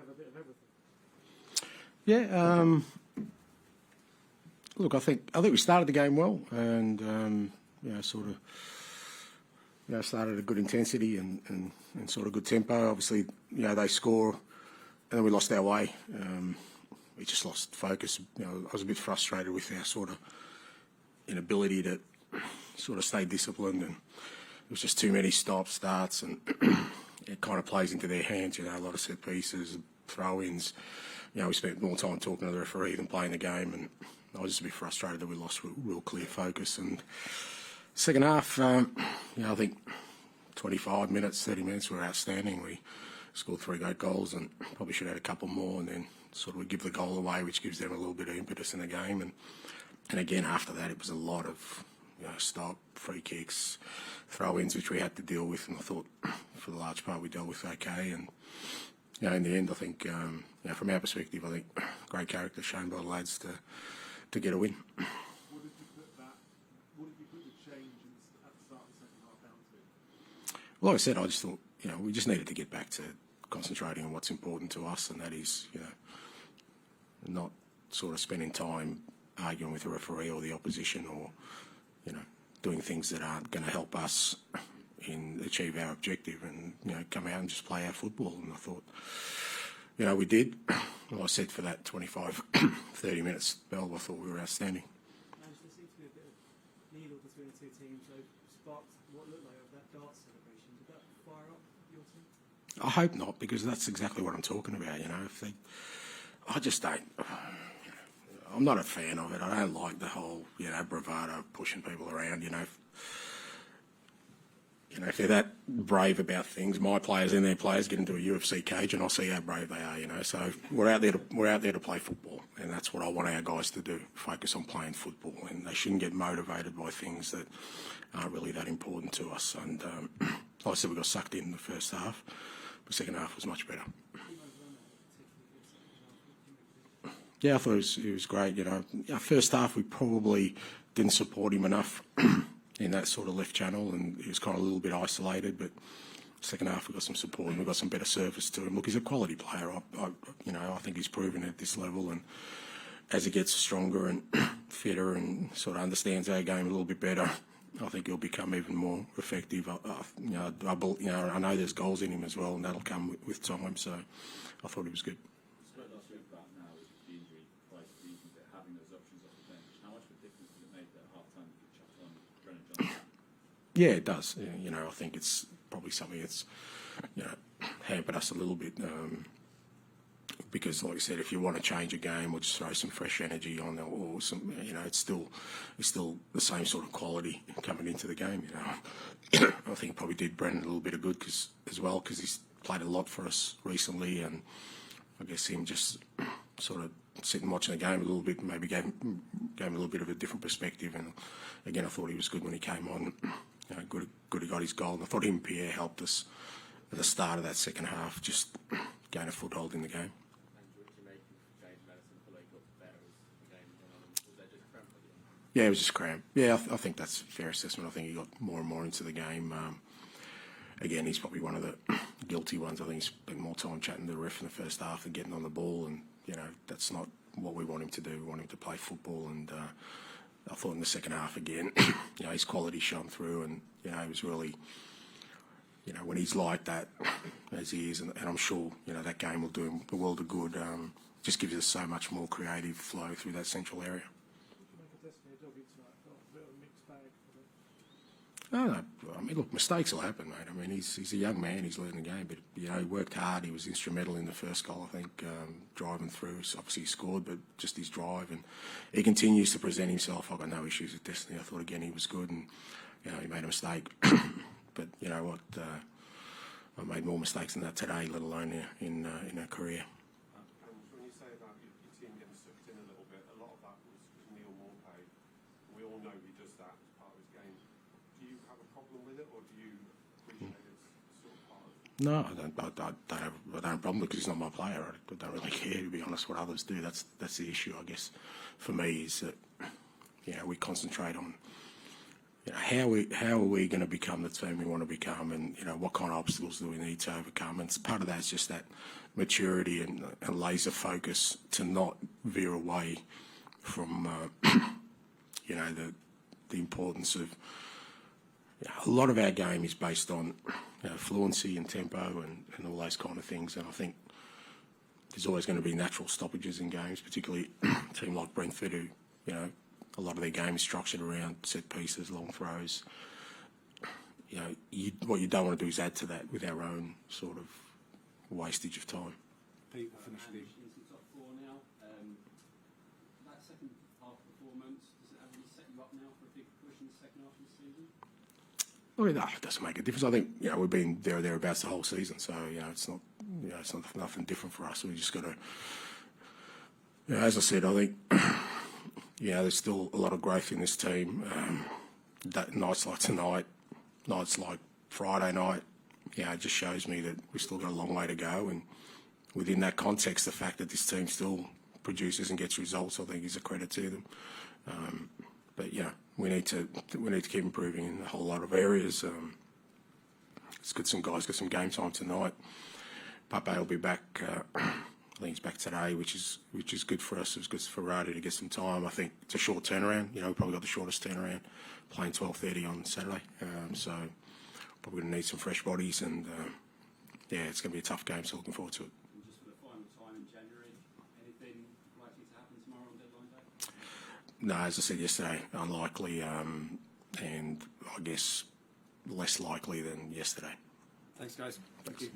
have a bit of everything. Yeah. Look, I think we started the game well, and started at good intensity and sort of good tempo. Obviously, they score, and then we lost our way. We just lost focus. I was a bit frustrated with our sort of inability to sort of stay disciplined, and it was just too many stops, starts, and it kind of plays into their hands. A lot of set pieces, throw-ins. We spent more time talking to the referee than playing the game, and I was just a bit frustrated that we lost real clear focus. And second half, I think 25 minutes, 30 minutes were outstanding. We scored 3 great goals and probably should have had a couple more, and then sort of we give the goal away, which gives them a little bit of impetus in the game. And again, after that, it was a lot of stop, free kicks, throw-ins, which we had to deal with, and I thought for the large part we dealt with okay. And in the end, I think from our perspective, I think great character shown by the lads to get a win. What did you put the change at the start of the second half down to? Well, like I said, I just thought we just needed to get back to concentrating on what's important to us, and that is not sort of spending time arguing with the referee or the opposition, or doing things that aren't going to help us in achieve our objective, and come out and just play our football. And I thought we did. Well, I said for that 25 30 minute spell, I thought we were outstanding. There seems to be a bit of needle between the two teams, so sparked what looked like that darts celebration. Did that fire up your team? I hope not, because that's exactly what I'm talking about. I just don't. I'm not a fan of it. I don't like the whole, bravado, pushing people around. If they're that brave about things, my players and their players get into a UFC cage, and I'll see how brave they are. So we're out there to play football, and that's what I want our guys to do: focus on playing football, and they shouldn't get motivated by things that aren't really that important to us. And like I said, we got sucked in the first half. The second half was much better. Yeah, I thought it was great. Our first half we probably didn't support him enough in that sort of left channel, and he was kind of a little bit isolated. But second half we got some support and we got some better service to him. Look, he's a quality player. I think he's proven at this level, and as he gets stronger and fitter and sort of understands our game a little bit better, I think he'll become even more effective. I know there's goals in him as well, and that'll come with time. So I thought he was good. Yeah, it does. I think it's probably something that's, hampered us a little bit, because, like I said, if you want to change a game or just throw some fresh energy on, or some, it's still the same sort of quality coming into the game. I think it probably did Brendan a little bit of good because he's played a lot for us recently, and I guess him just sort of sitting watching the game a little bit maybe gave him a little bit of a different perspective. And again, I thought he was good when he came on. Good he got his goal. And I thought him and Pierre helped us at the start of that second half, just gain a foothold in the game. Yeah, it was just cramp. Yeah, I think that's a fair assessment. I think he got more and more into the game. Again, he's probably one of the guilty ones. I think he spent more time chatting to the ref in the first half than getting on the ball, and that's not what we want him to do. We want him to play football, and I thought in the second half again, his quality shone through, and he was really, when he's like that, as he is, and I'm sure that game will do him the world of good. Just gives us so much more creative flow through that central area. No, I mean, look, mistakes will happen, mate. I mean, he's a young man, he's learning the game, but, he worked hard. He was instrumental in the first goal, I think, driving through. Obviously he scored, but just his drive, and he continues to present himself. I've got no issues with Destiny. I thought, again, he was good, and, he made a mistake. But, you know what, I made more mistakes than that today, let alone in a career. When you say about your team getting sucked in a little bit, a lot of that was Neil Morpay. We all know he does that as part of his game. Do you have a problem with it, or do you appreciate it's sort of part of it? No, I don't have a problem because he's not my player. I don't really care, to be honest, what others do. That's the issue, I guess, for me, is that we concentrate on how are we going to become the team we want to become, and what kind of obstacles do we need to overcome? And part of that is just that maturity and laser focus to not veer away from the importance of a lot of our game is based on fluency and tempo and all those kind of things. And I think there's always going to be natural stoppages in games, particularly a team like Brentford, who a lot of their game is structured around set pieces, long throws. What you don't want to do is add to that with our own sort of wastage of time. Pete, we'll finish with you. Into top four now. That second half performance, does it have really set you up now for a big push in the second half of the season? Well, it doesn't make a difference. I think we've been there or thereabouts the whole season, so it's not it's not nothing different for us. We just got to, as I said, I think there's still a lot of growth in this team. Nights like tonight, nights like Friday night, it just shows me that we've still got a long way to go. And within that context, the fact that this team still produces and gets results, I think, is a credit to them. But we need to keep improving in a whole lot of areas. It's good some guys got some game time tonight. Pape will be back. I think he's back today, which is good for us. It's good for Radu to get some time. I think it's a short turnaround. We probably got the shortest turnaround, playing 12:30 on Saturday. So probably going to need some fresh bodies, and it's going to be a tough game. So looking forward to it. And just for the final time in January, anything likely to happen tomorrow on deadline day? No, as I said yesterday, unlikely, and I guess less likely than yesterday. Thanks, guys. Thank you.